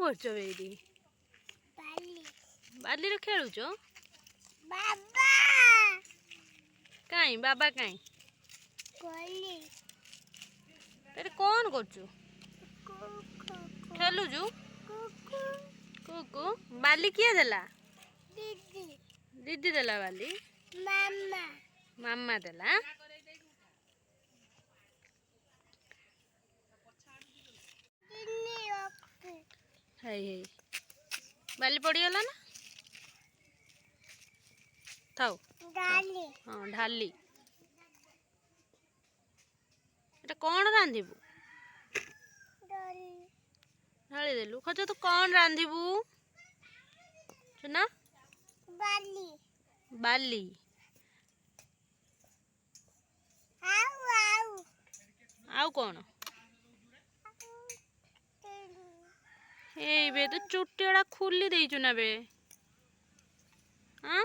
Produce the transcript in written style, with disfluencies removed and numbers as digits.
କରୁଛ ବେରି? ବାଲିରେ ଖେଳୁଛ? ବାବା କାଇଁ ବାବା କାଇଁ? କୋଲି ଏରେ କଣ କରୁଛୁ? କୁକୁ ଖେଲୁଛୁ? କୁକୁ କୁକୁ ବାଲି କିଏ ଦେଲା? ଦିଦି ଦିଦି ଦେଲା ବାଲି? ମାମା ମାମା ଦେଲା? ଦିନି ଓକେ ହେଇ ହେଇ ବାଲି ପଡ଼ିଗଲା ନା? ଥାଉ ଡାଲି ହଁ ଢାଲି। ଏଟା କଣ ରାନ୍ଧିବୁ? ଡାଲି ଢାଳି ଦେଲୁ। ଖୋଜ ତୁ କଣ ରାନ୍ଧିବୁ? ସୁନା ବାଲି ବାଲି ଆଉ ଆଉ କଣ? ଏଇ ବେ ତୁ ଚୁଟି ଗୁଡ଼ା ଖୋଲି ଦେଇଛୁ ନା ବେ? ଆଁ